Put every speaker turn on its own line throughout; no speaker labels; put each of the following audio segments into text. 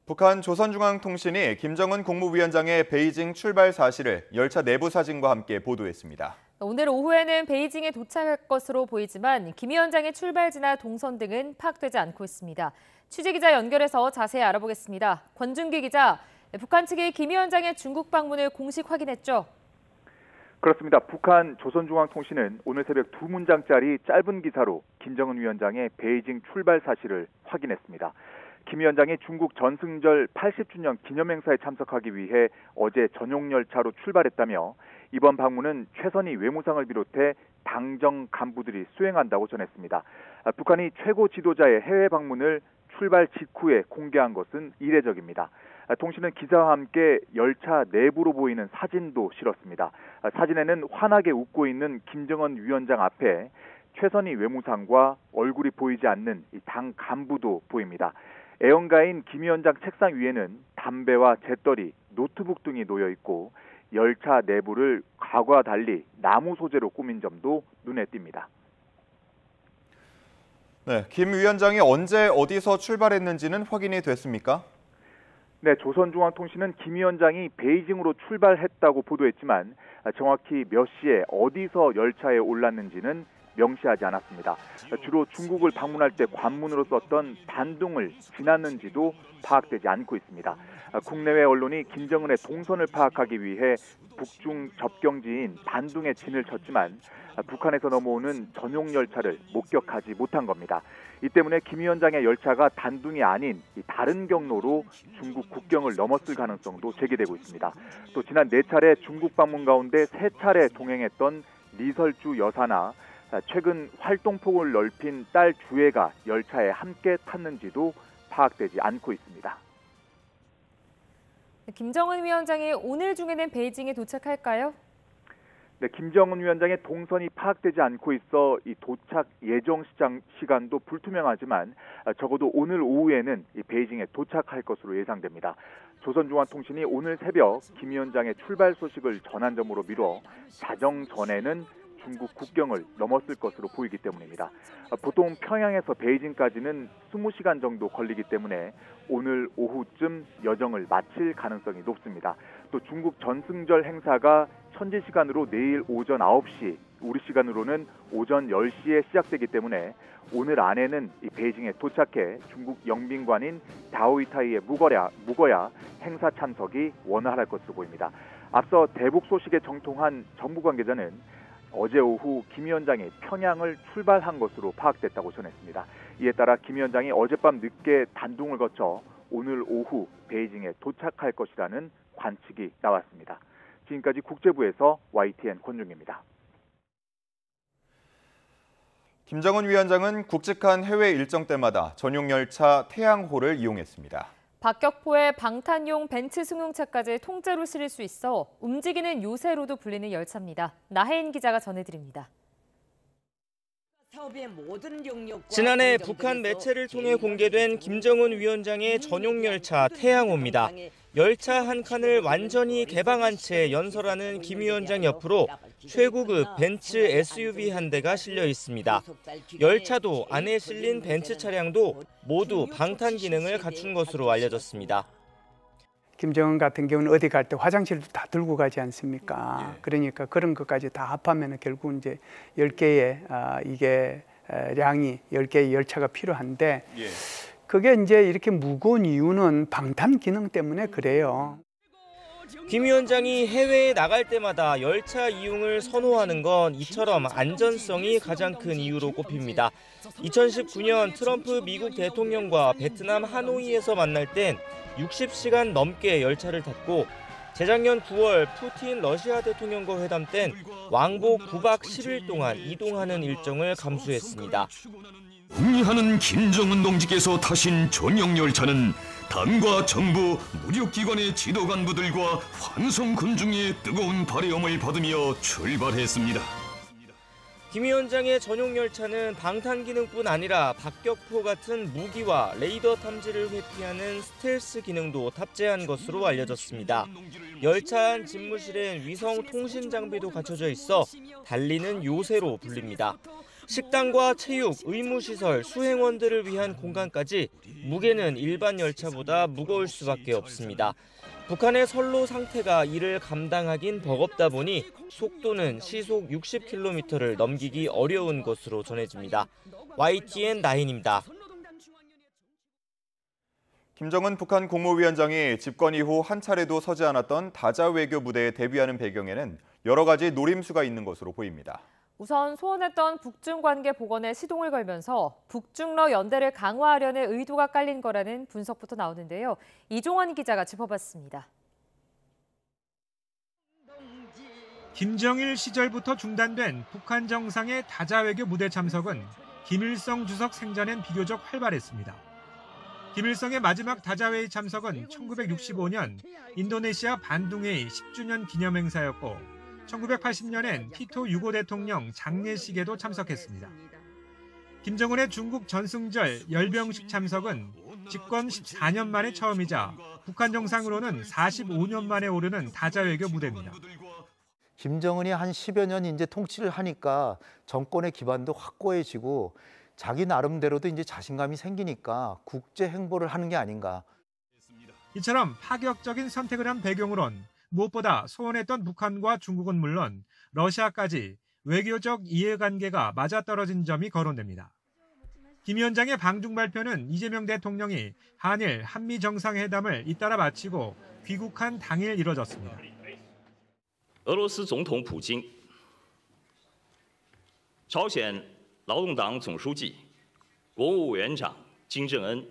북한 조선중앙통신이 김정은 국무위원장의 베이징 출발 사실을 열차 내부 사진과 함께 보도했습니다.
오늘 오후에는 베이징에 도착할 것으로 보이지만 김 위원장의 출발지나 동선 등은 파악되지 않고 있습니다. 취재기자 연결해서 자세히 알아보겠습니다. 권준기 기자, 북한 측이 김 위원장의 중국 방문을 공식 확인했죠?
그렇습니다. 북한 조선중앙통신은 오늘 새벽 2문장짜리 짧은 기사로 김정은 위원장의 베이징 출발 사실을 확인했습니다. 김 위원장이 중국 전승절 80주년 기념행사에 참석하기 위해 어제 전용 열차로 출발했다며 이번 방문은 최선희 외무상을 비롯해 당정 간부들이 수행한다고 전했습니다. 북한이 최고 지도자의 해외 방문을 출발 직후에 공개한 것은 이례적입니다. 통신은 기사와 함께 열차 내부로 보이는 사진도 실었습니다. 사진에는 환하게 웃고 있는 김정은 위원장 앞에 최선희 외무상과 얼굴이 보이지 않는 당 간부도 보입니다. 애연가인 김 위원장 책상 위에는 담배와 재떨이, 노트북 등이 놓여 있고 열차 내부를 과거와 달리 나무 소재로 꾸민 점도 눈에 띕니다.
네, 김 위원장이 언제 어디서 출발했는지는 확인이 됐습니까?
네, 조선중앙통신은 김 위원장이 베이징으로 출발했다고 보도했지만 정확히 몇 시에 어디서 열차에 올랐는지는 명시하지 않았습니다. 주로 중국을 방문할 때 관문으로 썼던 단둥을 지났는지도 파악되지 않고 있습니다. 국내외 언론이 김정은의 동선을 파악하기 위해 북중 접경지인 단둥에 진을 쳤지만 북한에서 넘어오는 전용 열차를 목격하지 못한 겁니다. 이 때문에 김 위원장의 열차가 단둥이 아닌 다른 경로로 중국 국경을 넘었을 가능성도 제기되고 있습니다. 또 지난 4차례 중국 방문 가운데 3차례 동행했던 리설주 여사나 최근 활동폭을 넓힌 딸 주애가 열차에 함께 탔는지도 파악되지 않고 있습니다.
김정은 위원장이 오늘 중에는 베이징에 도착할까요?
네, 김정은 위원장의 동선이 파악되지 않고 있어 이 도착 예정 시간도 불투명하지만 적어도 오늘 오후에는 이 베이징에 도착할 것으로 예상됩니다. 조선중앙통신이 오늘 새벽 김 위원장의 출발 소식을 전한 점으로 미뤄 자정 전에는 중국 국경을 넘었을 것으로 보이기 때문입니다. 보통 평양에서 베이징까지는 20시간 정도 걸리기 때문에 오늘 오후쯤 여정을 마칠 가능성이 높습니다. 또 중국 전승절 행사가 현지 시간으로 내일 오전 9시, 우리 시간으로는 오전 10시에 시작되기 때문에 오늘 안에는 이 베이징에 도착해 중국 영빈관인 다오이타이에 묵어야 행사 참석이 원활할 것으로 보입니다. 앞서 대북 소식에 정통한 정부 관계자는 어제 오후 김 위원장이 평양을 출발한 것으로 파악됐다고 전했습니다. 이에 따라 김 위원장이 어젯밤 늦게 단둥을 거쳐 오늘 오후 베이징에 도착할 것이라는 관측이 나왔습니다. 지금까지 국제부에서 YTN 권중기입니다.
김정은 위원장은 굵직한 해외 일정 때마다 전용 열차 태양호를 이용했습니다.
박격포에 방탄용 벤츠 승용차까지 통째로 실을 수 있어 움직이는 요새로도 불리는 열차입니다. 나혜인 기자가 전해드립니다.
지난해 북한 매체를 통해 공개된 김정은 위원장의 전용 열차 태양호입니다. 열차 한 칸을 완전히 개방한 채 연설하는 김 위원장 옆으로 최고급 벤츠 SUV 한 대가 실려 있습니다. 열차도 안에 실린 벤츠 차량도 모두 방탄 기능을 갖춘 것으로 알려졌습니다.
김정은 같은 경우는 어디 갈 때 화장실도 다 들고 가지 않습니까? 그러니까 그런 것까지 다 합하면 결국 이제 10개의 이게 량이 10개의 열차가 필요한데 그게 이제 이렇게 무거운 이유는 방탄 기능 때문에 그래요.
김 위원장이 해외에 나갈 때마다 열차 이용을 선호하는 건 이처럼 안전성이 가장 큰 이유로 꼽힙니다. 2019년 트럼프 미국 대통령과 베트남 하노이에서 만날 땐 60시간 넘게 열차를 탔고 재작년 9월 푸틴 러시아 대통령과 회담 땐 왕복 9박 10일 동안 이동하는 일정을 감수했습니다.
승리하는 김정은 동지께서 타신 전용 열차는 당과 정부, 무력기관의 지도 간부들과 환송 군중의 뜨거운 발해움을 받으며 출발했습니다.
김 위원장의 전용 열차는 방탄 기능뿐 아니라 박격포 같은 무기와 레이더 탐지를 회피하는 스텔스 기능도 탑재한 것으로 알려졌습니다. 열차 안 집무실엔 위성 통신 장비도 갖춰져 있어 달리는 요새로 불립니다. 식당과 체육, 의무시설, 수행원들을 위한 공간까지 무게는 일반 열차보다 무거울 수밖에 없습니다. 북한의 선로 상태가 이를 감당하긴 버겁다 보니 속도는 시속 60km를 넘기기 어려운 것으로 전해집니다. YTN9입니다.
김정은 북한 국무위원장이 집권 이후 한 차례도 서지 않았던 다자 외교 무대에 데뷔하는 배경에는 여러 가지 노림수가 있는 것으로 보입니다.
우선 소원했던 북중 관계 복원에 시동을 걸면서 북중러 연대를 강화하려는 의도가 깔린 거라는 분석부터 나오는데요. 이종원 기자가 짚어봤습니다.
김정일 시절부터 중단된 북한 정상의 다자 외교 무대 참석은 김일성 주석 생전엔 비교적 활발했습니다. 김일성의 마지막 다자회의 참석은 1965년 인도네시아 반둥회의 10주년 기념행사였고 1980년엔 티토 6호 대통령 장례식에도 참석했습니다. 김정은의 중국 전승절 열병식 참석은 집권 14년 만에 처음이자 북한 정상으로는 45년 만에 오르는 다자외교 무대입니다.
김정은이 한 10여 년 이제 통치를 하니까 정권의 기반도 확고해지고 자기 나름대로도 이제 자신감이 생기니까 국제 행보를 하는 게 아닌가.
이처럼 파격적인 선택을 한 배경으론 무엇보다 소원했던 북한과 중국은 물론 러시아까지 외교적 이해관계가 맞아떨어진 점이 거론됩니다. 김 위원장의 방중 발표는 이재명 대통령이 한일 한미 정상회담을 잇따라 마치고 귀국한 당일 이뤄졌습니다.
俄罗斯总统普京、朝鲜劳动党总书记、国务委员长金正恩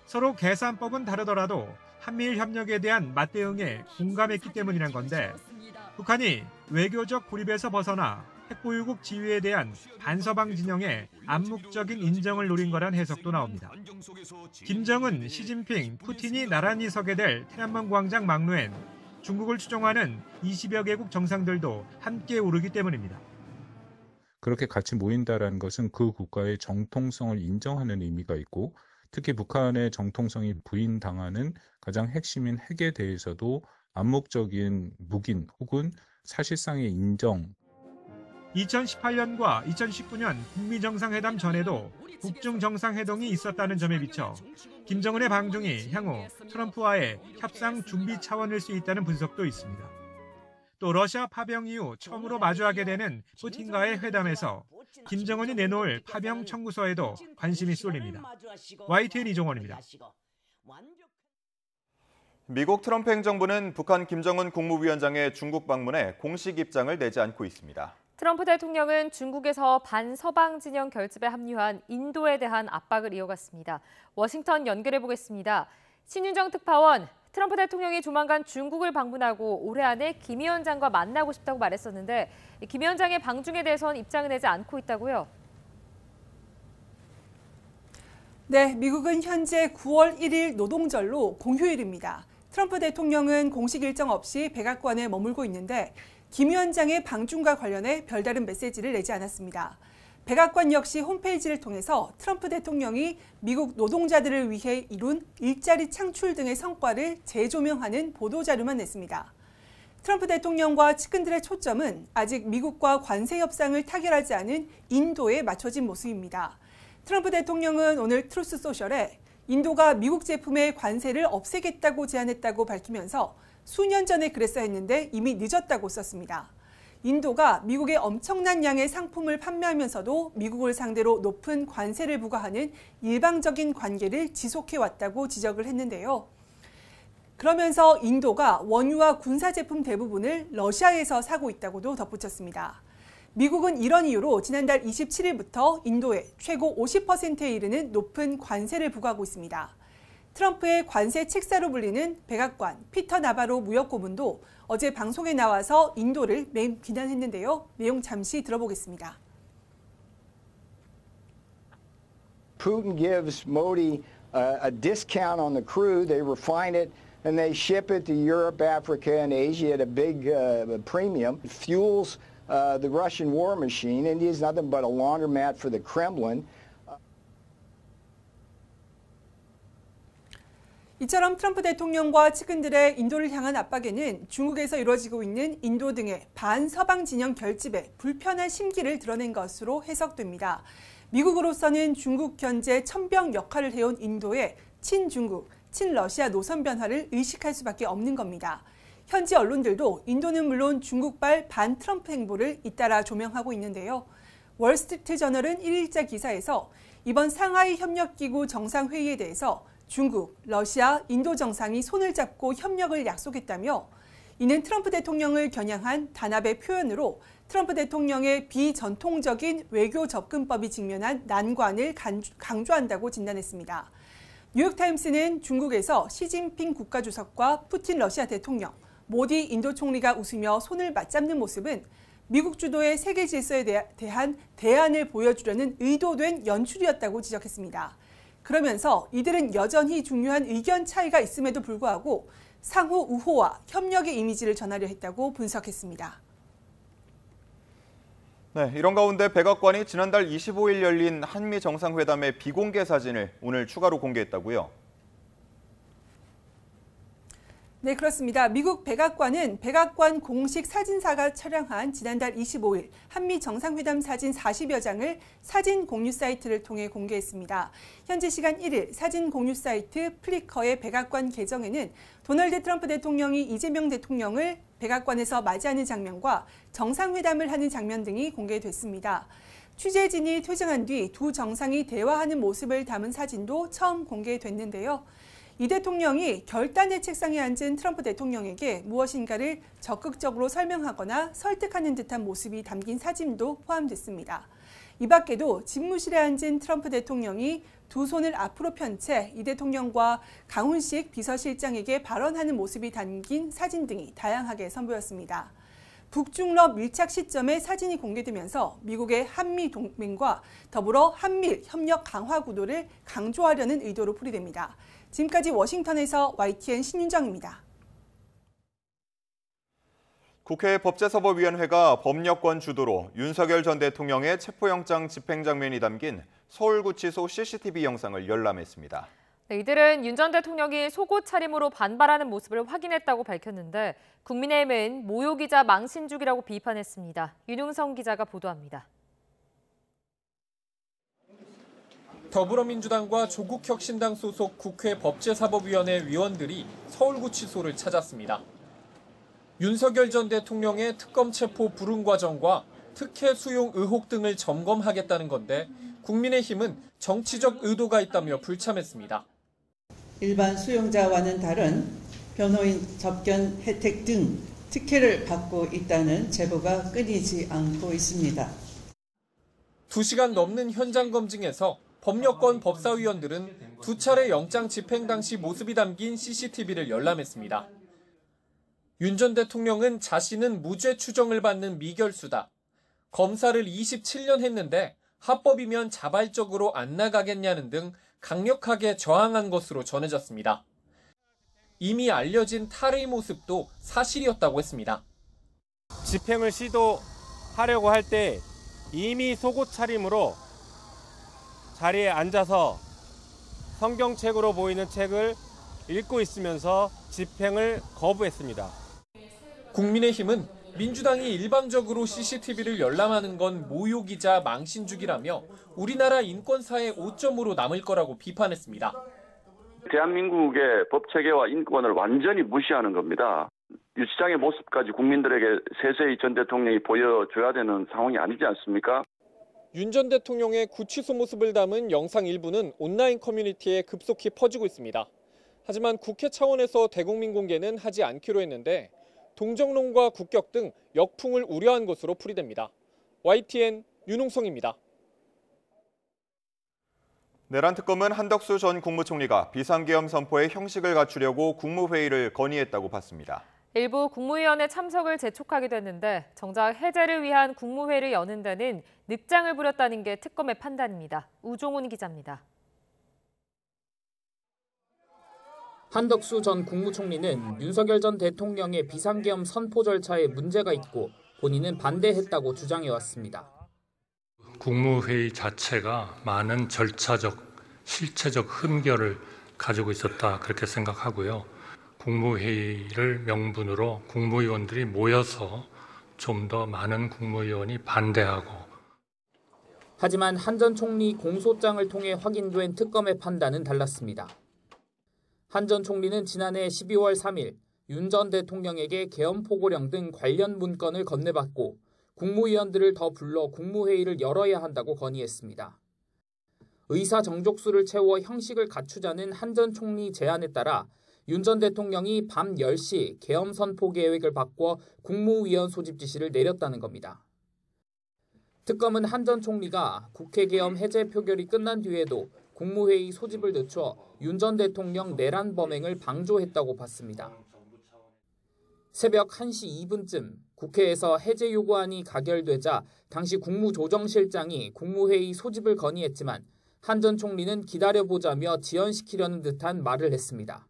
서로 계산법은 다르더라도 한미일 협력에 대한 맞대응에 공감했기 때문이란 건데 북한이 외교적 고립에서 벗어나 핵보유국 지위에 대한 반서방 진영의 암묵적인 인정을 노린 거란 해석도 나옵니다. 김정은, 시진핑, 푸틴이 나란히 서게 될天安门 광장 막루엔 중국을 추종하는 20여 개국 정상들도 함께 오르기 때문입니다.
그렇게 같이 모인다는 것은 그 국가의 정통성을 인정하는 의미가 있고 특히 북한의 정통성이 부인당하는 가장 핵심인 핵에 대해서도 암묵적인 묵인 혹은 사실상의 인정.
2018년과 2019년 북미 정상회담 전에도 북중 정상회동이 있었다는 점에 비춰 김정은의 방중이 향후 트럼프와의 협상 준비 차원일 수 있다는 분석도 있습니다. 또 러시아 파병 이후 처음으로 마주하게 되는 푸틴과의 회담에서 김정은이 내놓을 파병 청구서에도 관심이 쏠립니다. YTN 이종원입니다.
미국 트럼프 행정부는 북한 김정은 국무위원장의 중국 방문에 공식 입장을 내지 않고 있습니다.
트럼프 대통령은 중국에서 반서방 진영 결집에 합류한 인도에 대한 압박을 이어갔습니다. 워싱턴 연결해 보겠습니다. 신윤정 특파원, 트럼프 대통령이 조만간 중국을 방문하고 올해 안에 김 위원장과 만나고 싶다고 말했었는데 김 위원장의 방중에 대해서는 입장을 내지 않고 있다고요?
네, 미국은 현재 9월 1일 노동절로 공휴일입니다. 트럼프 대통령은 공식 일정 없이 백악관에 머물고 있는데 김 위원장의 방중과 관련해 별다른 메시지를 내지 않았습니다. 백악관 역시 홈페이지를 통해서 트럼프 대통령이 미국 노동자들을 위해 이룬 일자리 창출 등의 성과를 재조명하는 보도자료만 냈습니다. 트럼프 대통령과 측근들의 초점은 아직 미국과 관세 협상을 타결하지 않은 인도에 맞춰진 모습입니다. 트럼프 대통령은 오늘 트루스 소셜에 인도가 미국 제품의 관세를 없애겠다고 제안했다고 밝히면서 수년 전에 그랬어야 했는데 이미 늦었다고 썼습니다. 인도가 미국에 엄청난 양의 상품을 판매하면서도 미국을 상대로 높은 관세를 부과하는 일방적인 관계를 지속해왔다고 지적을 했는데요. 그러면서 인도가 원유와 군사제품 대부분을 러시아에서 사고 있다고도 덧붙였습니다. 미국은 이런 이유로 지난달 27일부터 인도에 최고 50%에 이르는 높은 관세를 부과하고 있습니다. 트럼프의 관세 책사로 불리는 백악관 피터 나바로 무역고문도 어제 방송에 나와서 인도를 맹 비난했는데요. 내용 잠시 들어보겠습니다.
Putin gives Modi a discount on the crude. They refine it and they ship it to Europe, Africa, and Asia at a big premium. It fuels the Russian war machine. India is nothing but a laundromat for the Kremlin.
이처럼 트럼프 대통령과 측근들의 인도를 향한 압박에는 중국에서 이루어지고 있는 인도 등의 반서방 진영 결집에 불편한 심기를 드러낸 것으로 해석됩니다. 미국으로서는 중국 견제 천병 역할을 해온 인도의 친중국, 친러시아 노선 변화를 의식할 수밖에 없는 겁니다. 현지 언론들도 인도는 물론 중국발 반트럼프 행보를 잇따라 조명하고 있는데요. 월스트리트저널은 1일자 기사에서 이번 상하이 협력기구 정상회의에 대해서 중국, 러시아, 인도 정상이 손을 잡고 협력을 약속했다며 이는 트럼프 대통령을 겨냥한 단합의 표현으로 트럼프 대통령의 비전통적인 외교 접근법이 직면한 난관을 강조한다고 진단했습니다. 뉴욕타임스는 중국에서 시진핑 국가주석과 푸틴 러시아 대통령, 모디 인도 총리가 웃으며 손을 맞잡는 모습은 미국 주도의 세계 질서에 대한 대안을 보여주려는 의도된 연출이었다고 지적했습니다. 그러면서 이들은 여전히 중요한 의견 차이가 있음에도 불구하고 상호 우호와 협력의 이미지를 전하려 했다고 분석했습니다.
네, 이런 가운데 백악관이 지난달 25일 열린 한미 정상회담의 비공개 사진을 오늘 추가로 공개했다고요?
네, 그렇습니다. 미국 백악관은 백악관 공식 사진사가 촬영한 지난달 25일 한미 정상회담 사진 40여 장을 사진 공유 사이트를 통해 공개했습니다. 현지 시간 1일 사진 공유 사이트 플리커의 백악관 계정에는 도널드 트럼프 대통령이 이재명 대통령을 백악관에서 맞이하는 장면과 정상회담을 하는 장면 등이 공개됐습니다. 취재진이 퇴장한 뒤 두 정상이 대화하는 모습을 담은 사진도 처음 공개됐는데요. 이 대통령이 결단의 책상에 앉은 트럼프 대통령에게 무엇인가를 적극적으로 설명하거나 설득하는 듯한 모습이 담긴 사진도 포함됐습니다. 이 밖에도 집무실에 앉은 트럼프 대통령이 두 손을 앞으로 편 채 이 대통령과 강훈식 비서실장에게 발언하는 모습이 담긴 사진 등이 다양하게 선보였습니다. 북중러 밀착 시점에 사진이 공개되면서 미국의 한미 동맹과 더불어 한미일 협력 강화 구도를 강조하려는 의도로 풀이됩니다. 지금까지 워싱턴에서 YTN 신윤정입니다.
국회 법제사법위원회가 법력권 주도로 윤석열 전 대통령의 체포영장 집행 장면이 담긴 서울구치소 CCTV 영상을 열람했습니다.
네, 이들은 윤 전 대통령이 속옷 차림으로 반발하는 모습을 확인했다고 밝혔는데 국민의힘은 모욕이자 망신주기라고 비판했습니다. 윤용성 기자가 보도합니다.
더불어민주당과 조국혁신당 소속 국회 법제사법위원회 위원들이 서울구치소를 찾았습니다. 윤석열 전 대통령의 특검 체포 불응 과정과 특혜 수용 의혹 등을 점검하겠다는 건데 국민의힘은 정치적 의도가 있다며 불참했습니다.
일반 수용자와는 다른 변호인 접견 혜택 등 특혜를 받고 있다는 제보가 끊이지 않고 있습니다.
2시간 넘는 현장 검증에서 법력권 법사위원들은 두 차례 영장 집행 당시 모습이 담긴 CCTV를 열람했습니다. 윤 전 대통령은 자신은 무죄 추정을 받는 미결수다. 검사를 27년 했는데 합법이면 자발적으로 안 나가겠냐는 등 강력하게 저항한 것으로 전해졌습니다. 이미 알려진 탈의 모습도 사실이었다고 했습니다.
집행을 시도하려고 할 때 이미 속옷 차림으로 자리에 앉아서 성경책으로 보이는 책을 읽고 있으면서 집행을 거부했습니다.
국민의힘은 민주당이 일방적으로 CCTV를 열람하는 건 모욕이자 망신주기라며 우리나라 인권사의 오점으로 남을 거라고 비판했습니다.
대한민국의 법체계와 인권을 완전히 무시하는 겁니다. 유 시장의 모습까지 국민들에게 세세히 전 대통령이 보여줘야 되는 상황이 아니지 않습니까?
윤 전 대통령의 구치소 모습을 담은 영상 일부는 온라인 커뮤니티에 급속히 퍼지고 있습니다. 하지만 국회 차원에서 대국민 공개는 하지 않기로 했는데 동정론과 국격 등 역풍을 우려한 것으로 풀이됩니다. YTN 윤홍성입니다.
내란 특검은 한덕수 전 국무총리가 비상계엄 선포의 형식을 갖추려고 국무회의를 건의했다고 봤습니다.
일부 국무위원회 참석을 재촉하기도 했는데 정작 해제를 위한 국무회의를 여는 데는 늑장을 부렸다는 게 특검의 판단입니다. 우종훈 기자입니다.
한덕수 전 국무총리는 윤석열 전 대통령의 비상계엄 선포 절차에 문제가 있고 본인은 반대했다고 주장해왔습니다.
국무회의 자체가 많은 절차적, 실체적 흠결을 가지고 있었다 그렇게 생각하고요. 국무회의를 명분으로 국무위원들이 모여서 좀 더 많은 국무위원이 반대하고.
하지만 한 전 총리 공소장을 통해 확인된 특검의 판단은 달랐습니다. 한 전 총리는 지난해 12월 3일 윤 전 대통령에게 계엄 포고령 등 관련 문건을 건네받고 국무위원들을 더 불러 국무회의를 열어야 한다고 건의했습니다. 의사 정족수를 채워 형식을 갖추자는 한 전 총리 제안에 따라 윤 전 대통령이 밤 10시 계엄 선포 계획을 바꿔 국무위원 소집 지시를 내렸다는 겁니다. 특검은 한 전 총리가 국회 계엄 해제 표결이 끝난 뒤에도 국무회의 소집을 늦춰 윤 전 대통령 내란 범행을 방조했다고 봤습니다. 새벽 1시 2분쯤 국회에서 해제 요구안이 가결되자 당시 국무조정실장이 국무회의 소집을 건의했지만 한 전 총리는 기다려보자며 지연시키려는 듯한 말을 했습니다.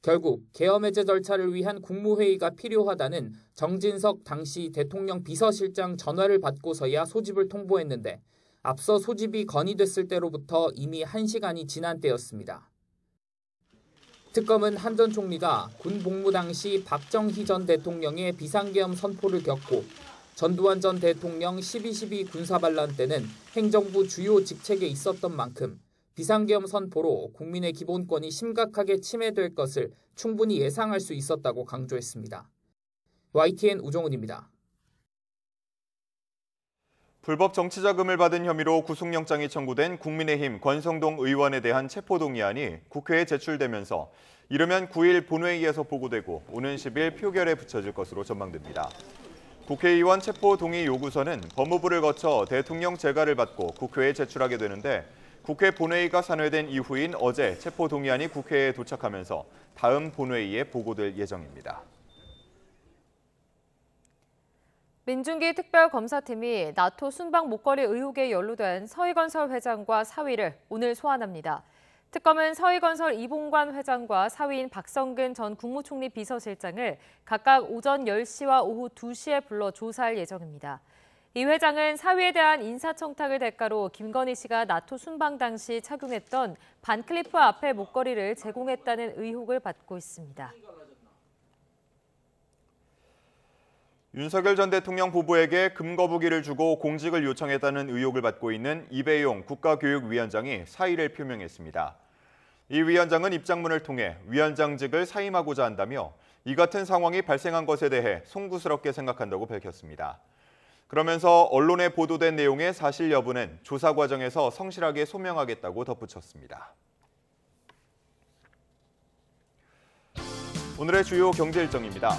결국 계엄 해제 절차를 위한 국무회의가 필요하다는 정진석 당시 대통령 비서실장 전화를 받고서야 소집을 통보했는데 앞서 소집이 건의됐을 때로부터 이미 1시간이 지난 때였습니다. 특검은 한 전 총리가 군 복무 당시 박정희 전 대통령의 비상계엄 선포를 겪고 전두환 전 대통령 12.12 군사반란 때는 행정부 주요 직책에 있었던 만큼 비상계엄 선포로 국민의 기본권이 심각하게 침해될 것을 충분히 예상할 수 있었다고 강조했습니다. YTN 우정훈입니다.
불법 정치자금을 받은 혐의로 구속영장이 청구된 국민의힘 권성동 의원에 대한 체포동의안이 국회에 제출되면서 이르면 9일 본회의에서 보고되고 오는 10일 표결에 붙여질 것으로 전망됩니다. 국회의원 체포동의 요구서는 법무부를 거쳐 대통령 재가를 받고 국회에 제출하게 되는데 국회 본회의가 산회된 이후인 어제 체포동의안이 국회에 도착하면서 다음 본회의에 보고될 예정입니다.
민중기 특별검사팀이 나토 순방 목걸이 의혹에 연루된 서희건설 회장과 사위를 오늘 소환합니다. 특검은 서희건설 이봉관 회장과 사위인 박성근 전 국무총리 비서실장을 각각 오전 10시와 오후 2시에 불러 조사할 예정입니다. 이 회장은 사위에 대한 인사청탁을 대가로 김건희 씨가 나토 순방 당시 착용했던 반클리프 앞에 목걸이를 제공했다는 의혹을 받고 있습니다.
윤석열 전 대통령 부부에게 금거북이를 주고 공직을 요청했다는 의혹을 받고 있는 이배용 국가교육위원장이 사의를 표명했습니다. 이 위원장은 입장문을 통해 위원장직을 사임하고자 한다며 이 같은 상황이 발생한 것에 대해 송구스럽게 생각한다고 밝혔습니다. 그러면서 언론에 보도된 내용의 사실 여부는 조사 과정에서 성실하게 소명하겠다고 덧붙였습니다. 오늘의 주요 경제 일정입니다.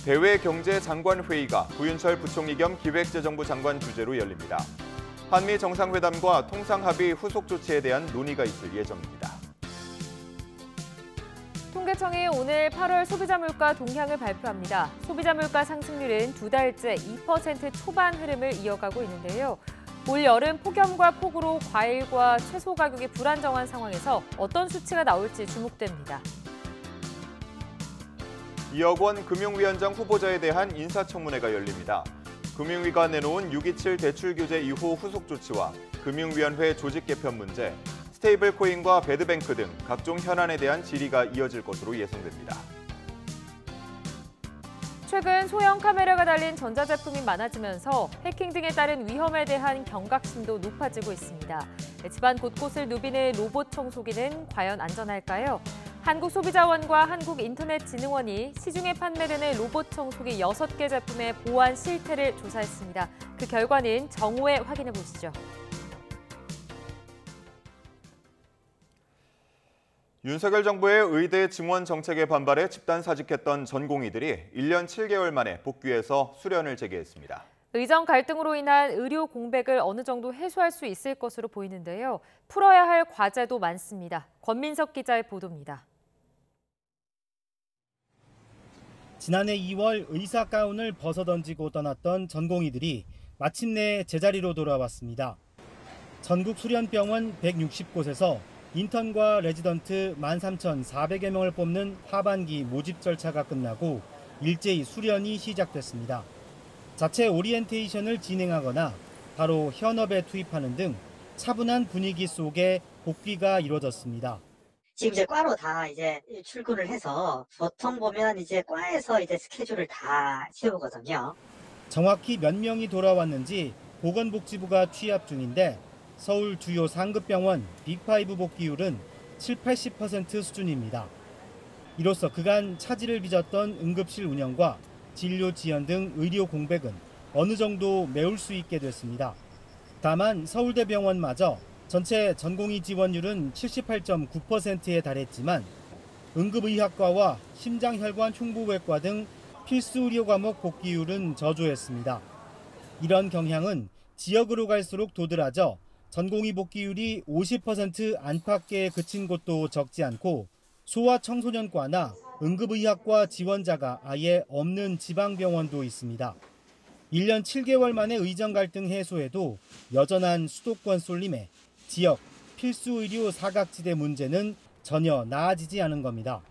대외경제장관회의가 부윤철 부총리 겸 기획재정부 장관 주재로 열립니다. 한미 정상회담과 통상합의 후속 조치에 대한 논의가 있을 예정입니다.
통계청이 오늘 8월 소비자 물가 동향을 발표합니다. 소비자 물가 상승률은 두 달째 2% 초반 흐름을 이어가고 있는데요. 올 여름 폭염과 폭우로 과일과 채소 가격이 불안정한 상황에서 어떤 수치가 나올지 주목됩니다.
이억 원 금융위원장 후보자에 대한 인사청문회가 열립니다. 금융위가 내놓은 627 대출 규제 이후 후속 조치와 금융위원회 조직 개편 문제, 스테이블 코인과 배드뱅크 등 각종 현안에 대한 질의가 이어질 것으로 예상됩니다.
최근 소형 카메라가 달린 전자제품이 많아지면서 해킹 등에 따른 위험에 대한 경각심도 높아지고 있습니다. 집안 곳곳을 누비는 로봇 청소기는 과연 안전할까요? 한국소비자원과 한국인터넷진흥원이 시중에 판매되는 로봇 청소기 6개 제품의 보안 실태를 조사했습니다. 그 결과는 정오에 확인해 보시죠.
윤석열 정부의 의대 증원 정책에 반발해 집단 사직했던 전공의들이 1년 7개월 만에 복귀해서 수련을 재개했습니다.
의정 갈등으로 인한 의료 공백을 어느 정도 해소할 수 있을 것으로 보이는데요. 풀어야 할 과제도 많습니다. 권민석 기자의 보도입니다.
지난해 2월 의사 가운을 벗어던지고 떠났던 전공의들이 마침내 제자리로 돌아왔습니다. 전국 수련병원 160곳에서 인턴과 레지던트 13,400여 명을 뽑는 하반기 모집 절차가 끝나고 일제히 수련이 시작됐습니다. 자체 오리엔테이션을 진행하거나 바로 현업에 투입하는 등 차분한 분위기 속에 복귀가 이루어졌습니다.
지금 이제 과로 다 이제 출근을 해서 보통 보면 이제 과에서 이제 스케줄을 다 세우거든요.
정확히 몇 명이 돌아왔는지 보건복지부가 취합 중인데 서울 주요 상급병원 빅5 복귀율은 70-80% 수준입니다. 이로써 그간 차질을 빚었던 응급실 운영과 진료 지연 등 의료 공백은 어느 정도 메울 수 있게 됐습니다. 다만 서울대병원마저 전체 전공의 지원율은 78.9%에 달했지만 응급의학과와 심장혈관 흉부외과 등 필수 의료 과목 복귀율은 저조했습니다. 이런 경향은 지역으로 갈수록 도드라져 전공의 복귀율이 50% 안팎에 그친 곳도 적지 않고 소아청소년과나 응급의학과 지원자가 아예 없는 지방병원도 있습니다. 1년 7개월 만에 의정 갈등 해소에도 여전한 수도권 쏠림에 지역 필수 의료 사각지대 문제는 전혀 나아지지 않은 겁니다.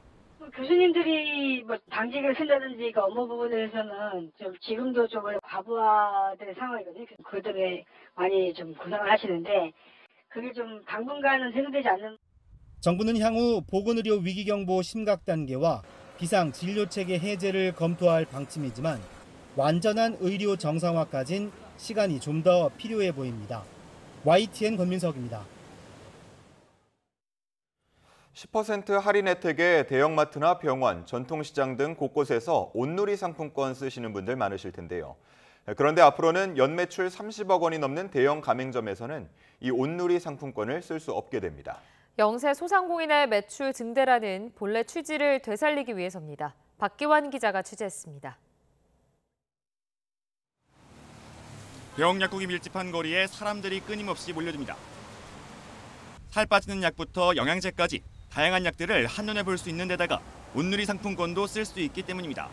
교수님들이 당직을 쓴다든지 그 업무 부분에서는 좀 지금도 좀 과부하된 상황이거든요. 그것 때문에 많이 좀 고생을 하시는데 그게 좀 당분간은 해소되지 않는.
정부는 향후 보건의료 위기경보 심각 단계와 비상 진료체계 해제를 검토할 방침이지만 완전한 의료 정상화까진 시간이 좀 더 필요해 보입니다. YTN 권민석입니다.
10% 할인 혜택에 대형마트나 병원, 전통시장 등 곳곳에서 온누리 상품권 쓰시는 분들 많으실 텐데요. 그런데 앞으로는 연매출 30억 원이 넘는 대형 가맹점에서는 이 온누리 상품권을 쓸 수 없게 됩니다.
영세 소상공인의 매출 증대라는 본래 취지를 되살리기 위해서입니다. 박기환 기자가 취재했습니다.
병 약국이 밀집한 거리에 사람들이 끊임없이 몰려듭니다. 살 빠지는 약부터 영양제까지 다양한 약들을 한눈에 볼 수 있는 데다가 온누리 상품권도 쓸 수 있기 때문입니다.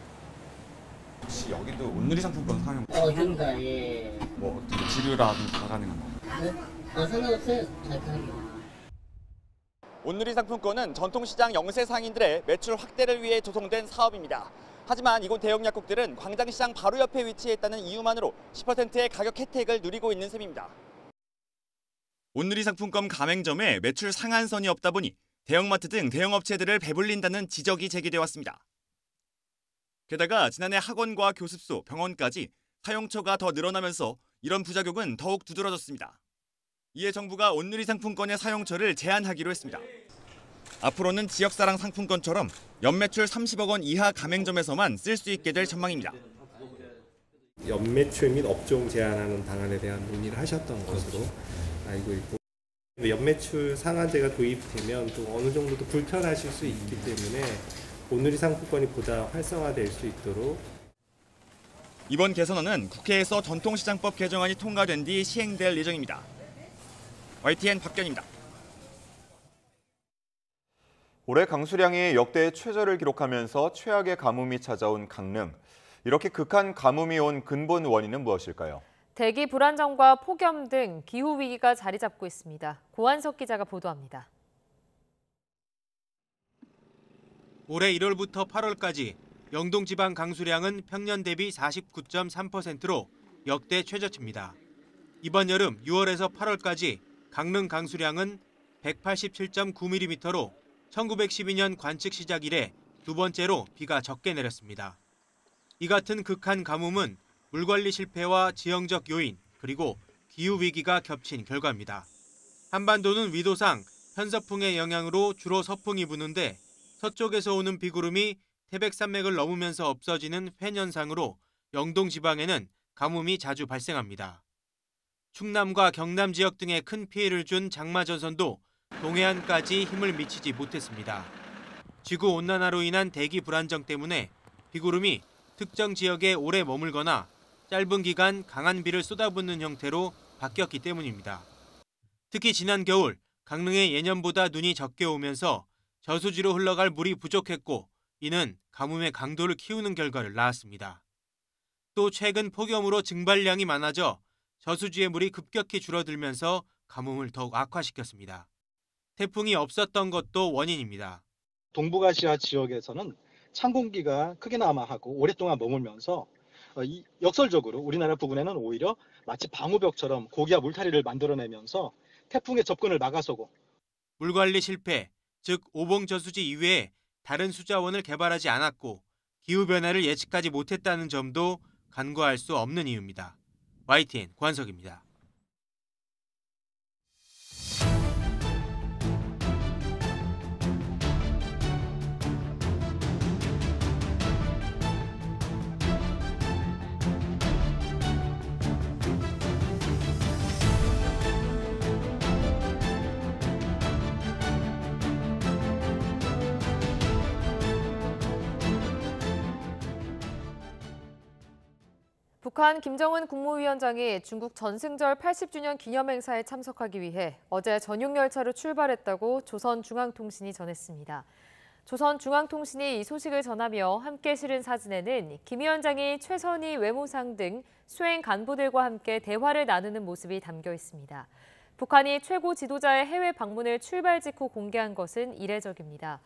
혹시 여기도 온누리 상품권 사용?
그러니까 예.
뭐 어떻게 지류라든지 다 가능한 거?
상관없어요. 잘 가요.
온누리 상품권은 전통시장 영세 상인들의 매출 확대를 위해 조성된 사업입니다. 하지만 이곳 대형 약국들은 광장시장 바로 옆에 위치했다는 이유만으로 10%의 가격 혜택을 누리고 있는 셈입니다. 온누리 상품권 가맹점에 매출 상한선이 없다 보니 대형마트 등 대형업체들을 배불린다는 지적이 제기돼 왔습니다. 게다가 지난해 학원과 교습소, 병원까지 사용처가 더 늘어나면서 이런 부작용은 더욱 두드러졌습니다. 이에 정부가 온누리 상품권의 사용처를 제한하기로 했습니다. 앞으로는 지역사랑 상품권처럼 연매출 30억 원 이하 가맹점에서만 쓸 수 있게 될 전망입니다.
연매출 및 업종 제한하는 방안에 대한 논의를 하셨던 것으로 알고 있고 연매출 상한제가 도입되면 또 어느 정도 도 불편하실 수 있기 때문에 온누리 상품권이 보다 활성화될 수 있도록
이번 개선안은 국회에서 전통시장법 개정안이 통과된 뒤 시행될 예정입니다. YTN 박견입니다.
올해 강수량이 역대 최저를 기록하면서 최악의 가뭄이 찾아온 강릉. 이렇게 극한 가뭄이 온 근본 원인은 무엇일까요?
대기 불안정과 폭염 등 기후 위기가 자리 잡고 있습니다. 고한석 기자가 보도합니다.
올해 1월부터 8월까지 영동 지방 강수량은 평년 대비 49.3%로 역대 최저치입니다. 이번 여름 6월에서 8월까지 강릉 강수량은 187.9mm로 1912년 관측 시작 이래 두 번째로 비가 적게 내렸습니다. 이 같은 극한 가뭄은 물관리 실패와 지형적 요인 그리고 기후위기가 겹친 결과입니다. 한반도는 위도상 편서풍의 영향으로 주로 서풍이 부는데 서쪽에서 오는 비구름이 태백산맥을 넘으면서 없어지는 횡현상으로 영동 지방에는 가뭄이 자주 발생합니다. 충남과 경남 지역 등에 큰 피해를 준 장마전선도 동해안까지 힘을 미치지 못했습니다. 지구온난화로 인한 대기 불안정 때문에 비구름이 특정 지역에 오래 머물거나 짧은 기간 강한 비를 쏟아붓는 형태로 바뀌었기 때문입니다. 특히 지난 겨울 강릉에 예년보다 눈이 적게 오면서 저수지로 흘러갈 물이 부족했고 이는 가뭄의 강도를 키우는 결과를 낳았습니다. 또 최근 폭염으로 증발량이 많아져 저수지의 물이 급격히 줄어들면서 가뭄을 더욱 악화시켰습니다. 태풍이 없었던 것도 원인입니다.
동북아시아 지역에서는 찬 공기가 크게 남하하고 오랫동안 머물면서 역설적으로 우리나라 부근에는 오히려 마치 방호벽처럼 고기와 물타리를 만들어내면서 태풍의 접근을 막아서고
물관리 실패, 즉 오봉저수지 이외에 다른 수자원을 개발하지 않았고 기후변화를 예측하지 못했다는 점도 간과할 수 없는 이유입니다. YTN 권석입니다.
북한 김정은 국무위원장이 중국 전승절 80주년 기념행사에 참석하기 위해 어제 전용 열차로 출발했다고 조선중앙통신이 전했습니다. 조선중앙통신이 이 소식을 전하며 함께 실은 사진에는 김 위원장이 최선희 외무상 등 수행 간부들과 함께 대화를 나누는 모습이 담겨 있습니다. 북한이 최고 지도자의 해외 방문을 출발 직후 공개한 것은 이례적입니다.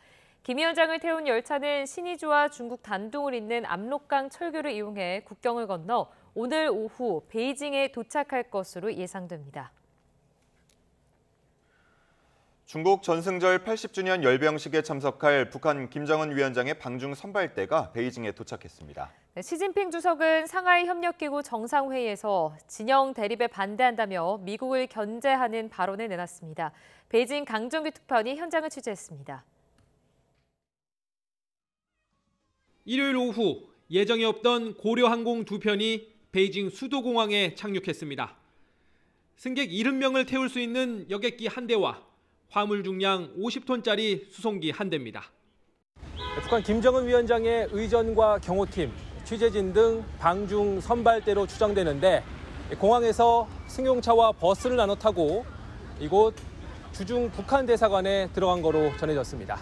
김 위원장을 태운 열차는 신의주와 중국 단둥을 잇는 압록강 철교를 이용해 국경을 건너 오늘 오후 베이징에 도착할 것으로 예상됩니다.
중국 전승절 80주년 열병식에 참석할 북한 김정은 위원장의 방중 선발대가 베이징에 도착했습니다.
시진핑 주석은 상하이 협력기구 정상회의에서 진영 대립에 반대한다며 미국을 견제하는 발언을 내놨습니다. 베이징 강정규 특파원이 현장을 취재했습니다.
일요일 오후 예정이 없던 고려항공 2편이 베이징 수도공항에 착륙했습니다. 승객 70명을 태울 수 있는 여객기 1대와 화물 중량 50톤짜리 수송기 1대입니다.
북한 김정은 위원장의 의전과 경호팀, 취재진 등 방중 선발대로 추정되는데 공항에서 승용차와 버스를 나눠 타고 이곳 주중 북한 대사관에 들어간 거로 전해졌습니다.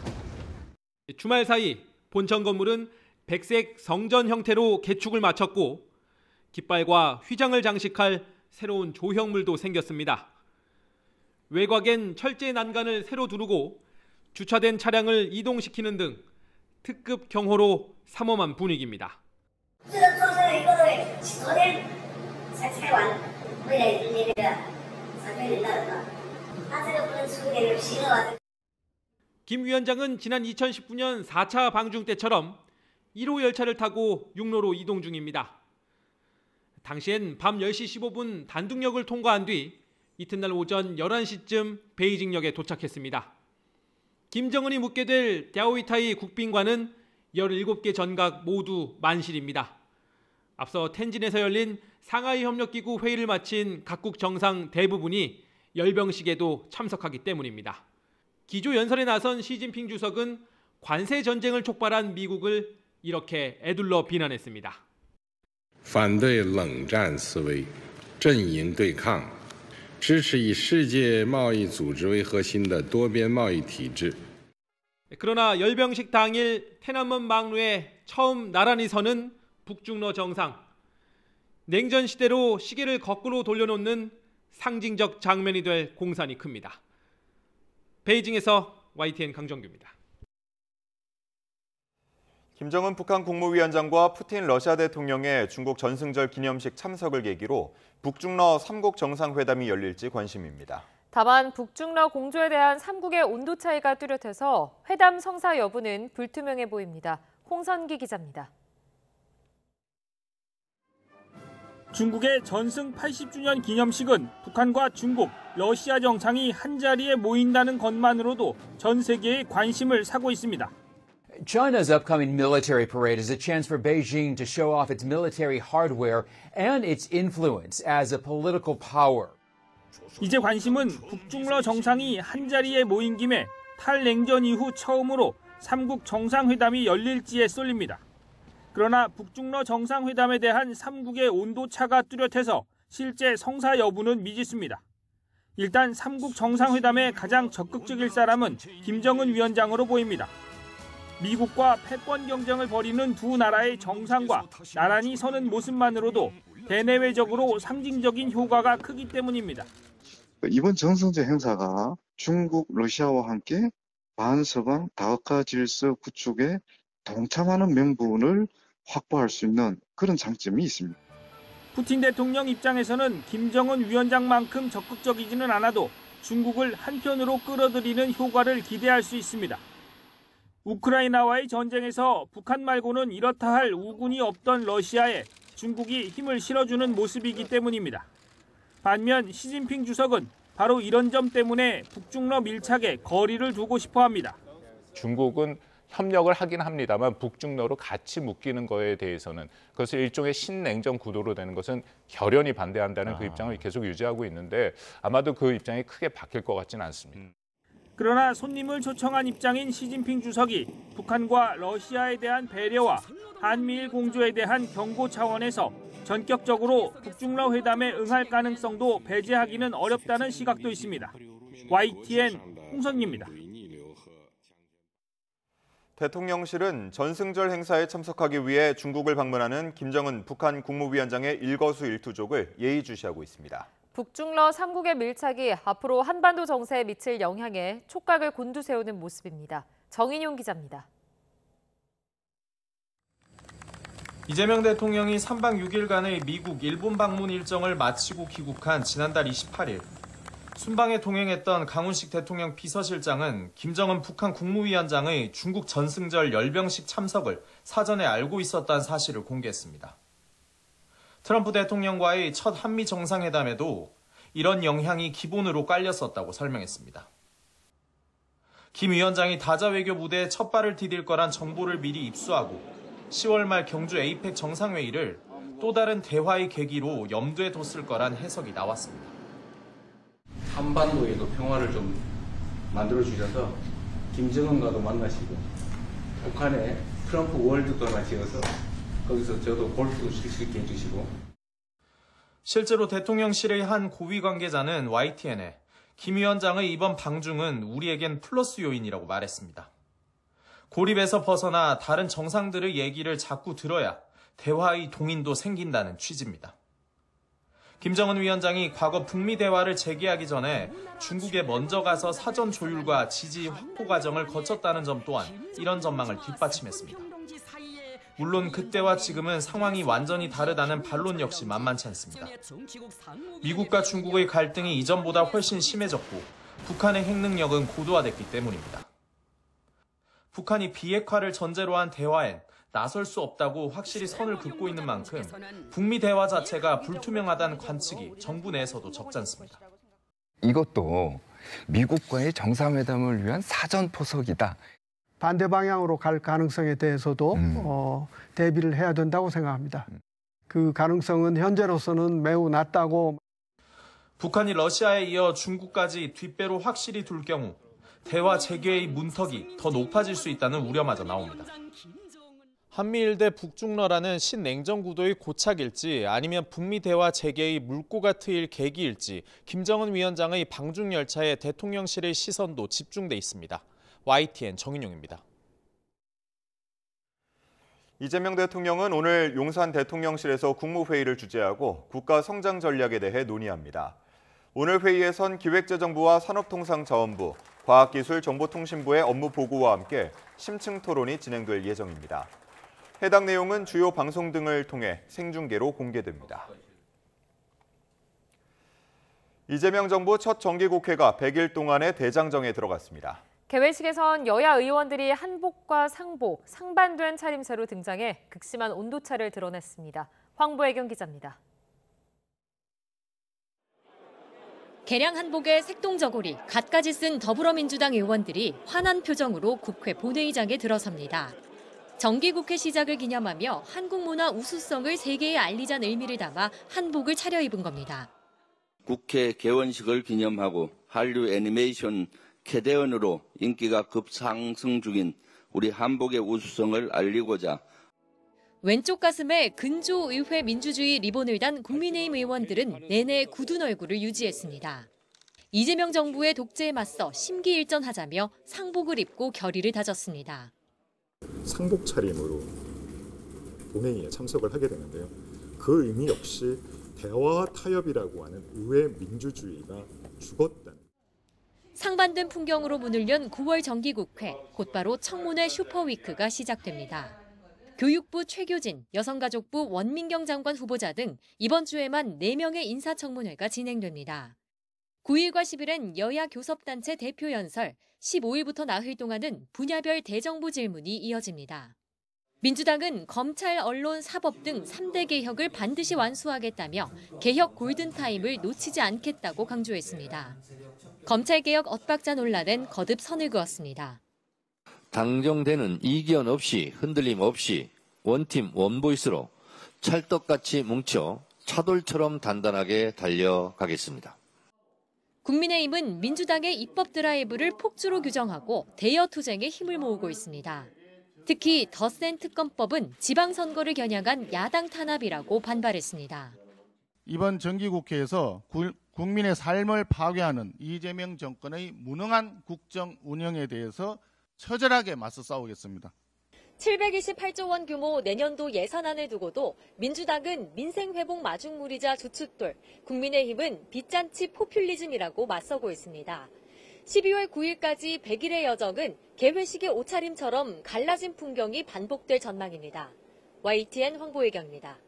주말 사이 본청 건물은 백색 성전 형태로 개축을 마쳤고 깃발과 휘장을 장식할 새로운 조형물도 생겼습니다. 외곽엔 철제 난간을 새로 두르고 주차된 차량을 이동시키는 등 특급 경호로 삼엄한 분위기입니다. 김 위원장은 지난 2019년 4차 방중 때처럼 1호 열차를 타고 육로로 이동 중입니다. 당시엔 밤 10시 15분 단둥역을 통과한 뒤 이튿날 오전 11시쯤 베이징역에 도착했습니다. 김정은이 묵게 될 랴오이타이 국빈관은 17개 전각 모두 만실입니다. 앞서 텐진에서 열린 상하이 협력기구 회의를 마친 각국 정상 대부분이 열병식에도 참석하기 때문입니다. 기조연설에 나선 시진핑 주석은 관세 전쟁을 촉발한 미국을 이렇게 애둘러 비난했습니다.
反对冷战思维，阵营对抗，支持以世界贸易组织为核心的多边贸易体制。
그러나 열병식 당일天安门 망루에 처음 나란히 서는 북중러 정상. 냉전 시대로 시계를 거꾸로 돌려놓는 상징적 장면이 될 공산이 큽니다. 베이징에서 YTN 강정규입니다.
김정은 북한 국무위원장과 푸틴 러시아 대통령의 중국 전승절 기념식 참석을 계기로 북중러 3국 정상회담이 열릴지 관심입니다.
다만 북중러 공조에 대한 3국의 온도 차이가 뚜렷해서 회담 성사 여부는 불투명해 보입니다. 홍선기 기자입니다.
중국의 전승 80주년 기념식은 북한과 중국, 러시아 정상이 한자리에 모인다는 것만으로도 전 세계의 관심을 사고 있습니다.
China's upcoming military parade is a chance for Beijing to show off its military hardware and its influence as a political power.
이제 관심은 북중러 정상이 한자리에 모인 김에 탈냉전 이후 처음으로 3국 정상회담이 열릴지에 쏠립니다. 그러나 북중러 정상회담에 대한 3국의 온도차가 뚜렷해서 실제 성사 여부는 미지수입니다. 일단 3국 정상회담에 가장 적극적일 사람은 김정은 위원장으로 보입니다. 미국과 패권 경쟁을 벌이는 두 나라의 정상과 나란히 서는 모습만으로도 대내외적으로 상징적인 효과가 크기 때문입니다.
이번 전승절 행사가 중국, 러시아와 함께 반서방 다각화 질서 구축에 동참하는 명분을 확보할 수 있는 그런 장점이 있습니다.
푸틴 대통령 입장에서는 김정은 위원장만큼 적극적이지는 않아도 중국을 한편으로 끌어들이는 효과를 기대할 수 있습니다. 우크라이나와의 전쟁에서 북한 말고는 이렇다 할 우군이 없던 러시아에 중국이 힘을 실어주는 모습이기 때문입니다. 반면 시진핑 주석은 바로 이런 점 때문에 북중러 밀착에 거리를 두고 싶어 합니다.
중국은 협력을 하긴 합니다만 북중러로 같이 묶이는 거에 대해서는 그것을 일종의 신냉전 구도로 되는 것은 결연히 반대한다는 그 입장을 계속 유지하고 있는데 아마도 그 입장이 크게 바뀔 것 같지는 않습니다.
그러나 손님을 초청한 입장인 시진핑 주석이 북한과 러시아에 대한 배려와 한미일 공조에 대한 경고 차원에서 전격적으로 북중러 회담에 응할 가능성도 배제하기는 어렵다는 시각도 있습니다. YTN 홍성기입니다.
대통령실은 전승절 행사에 참석하기 위해 중국을 방문하는 김정은 북한 국무위원장의 일거수일투족을 예의주시하고 있습니다.
북중러 3국의 밀착이 앞으로 한반도 정세에 미칠 영향에 촉각을 곤두세우는 모습입니다. 정인용 기자입니다.
이재명 대통령이 3박 6일간의 미국, 일본 방문 일정을 마치고 귀국한 지난달 28일. 순방에 동행했던 강훈식 대통령 비서실장은 김정은 북한 국무위원장의 중국 전승절 열병식 참석을 사전에 알고 있었다는 사실을 공개했습니다. 트럼프 대통령과의 첫 한미 정상회담에도 이런 영향이 기본으로 깔렸었다고 설명했습니다. 김 위원장이 다자 외교 무대에 첫 발을 디딜 거란 정보를 미리 입수하고 10월 말 경주 에이펙 정상회의를 또 다른 대화의 계기로 염두에 뒀을 거란 해석이 나왔습니다.
한반도에도 평화를 좀 만들어주셔서 김정은과도 만나시고 북한에 트럼프 월드도 하시어서 거기서 저도 골프도 칠 수 있게 해주시고.
실제로 대통령실의 한 고위 관계자는 YTN에 김 위원장의 이번 방중은 우리에겐 플러스 요인이라고 말했습니다. 고립에서 벗어나 다른 정상들의 얘기를 자꾸 들어야 대화의 동인도 생긴다는 취지입니다. 김정은 위원장이 과거 북미 대화를 재개하기 전에 중국에 먼저 가서 사전 조율과 지지 확보 과정을 거쳤다는 점 또한 이런 전망을 뒷받침했습니다. 물론 그때와 지금은 상황이 완전히 다르다는 반론 역시 만만치 않습니다. 미국과 중국의 갈등이 이전보다 훨씬 심해졌고 북한의 핵 능력은 고도화됐기 때문입니다. 북한이 비핵화를 전제로 한 대화엔 나설 수 없다고 확실히 선을 긋고 있는 만큼 북미 대화 자체가 불투명하다는 관측이 정부 내에서도 적지 않습니다.
이것도 미국과의 정상회담을 위한 사전 포석이다.
반대 방향으로 갈 가능성에 대해서도 대비를 해야 된다고 생각합니다. 그 가능성은 현재로서는 매우 낮다고.
북한이 러시아에 이어 중국까지 뒷배로 확실히 둘 경우 대화 재개의 문턱이 더 높아질 수 있다는 우려마저 나옵니다. 한미일 대 북중러라는 신냉전 구도의 고착일지 아니면 북미 대화 재개의 물꼬가 트일 계기일지 김정은 위원장의 방중 열차에 대통령실의 시선도 집중돼 있습니다. YTN 정인용입니다.
이재명 대통령은 오늘 용산 대통령실에서 국무회의를 주재하고 국가 성장 전략에 대해 논의합니다. 오늘 회의에선 기획재정부와 산업통상자원부, 과학기술정보통신부의 업무 보고와 함께 심층 토론이 진행될 예정입니다. 해당 내용은 주요 방송 등을 통해 생중계로 공개됩니다. 이재명 정부 첫 정기국회가 100일 동안의 대장정에 들어갔습니다.
개회식에선 여야 의원들이 한복과 상복, 상반된 차림새로 등장해 극심한 온도차를 드러냈습니다. 황보혜경 기자입니다.
개량 한복에 색동저고리, 갖가지 쓴 더불어민주당 의원들이 환한 표정으로 국회 본회의장에 들어섭니다. 정기국회 시작을 기념하며 한국 문화 우수성을 세계에 알리자는 의미를 담아 한복을 차려입은 겁니다.
국회 개원식을 기념하고 한류 애니메이션 캐대언으로 인기가 급상승 중인 우리 한복의 우수성을 알리고자
왼쪽 가슴에 근조의회 민주주의 리본을 단 국민의힘 의원들은 내내 굳은 얼굴을 유지했습니다. 이재명 정부의 독재에 맞서 심기일전하자며 상복을 입고 결의를 다졌습니다.
상복 차림으로 본회의에 참석을 하게 되는데요. 그 의미 역시 대화와 타협이라고 하는 의회 민주주의가 죽었다는.
상반된 풍경으로 문을 연 9월 정기국회, 곧바로 청문회 슈퍼위크가 시작됩니다. 교육부 최교진, 여성가족부 원민경 장관 후보자 등 이번 주에만 4명의 인사청문회가 진행됩니다. 9일과 10일엔 여야 교섭단체 대표 연설, 15일부터 나흘 동안은 분야별 대정부 질문이 이어집니다. 민주당은 검찰, 언론, 사법 등 3대 개혁을 반드시 완수하겠다며 개혁 골든타임을 놓치지 않겠다고 강조했습니다. 검찰개혁 엇박자 논란엔 거듭 선을 그었습니다.
당정되는 이견 없이 흔들림 없이 원팀 원보이스로 찰떡같이 뭉쳐 차돌처럼 단단하게 달려가겠습니다.
국민의힘은 민주당의 입법 드라이브를 폭주로 규정하고 대여 투쟁에 힘을 모으고 있습니다. 특히 더 센 특검법은 지방선거를 겨냥한 야당 탄압이라고 반발했습니다.
이번 정기국회에서 국민의 삶을 파괴하는 이재명 정권의 무능한 국정 운영에 대해서 처절하게 맞서 싸우겠습니다.
728조 원 규모 내년도 예산안을 두고도 민주당은 민생회복 마중물이자 주춧돌, 국민의힘은 빚잔치 포퓰리즘이라고 맞서고 있습니다. 12월 9일까지 100일의 여정은 개회식의 옷차림처럼 갈라진 풍경이 반복될 전망입니다. YTN 황보혜경입니다.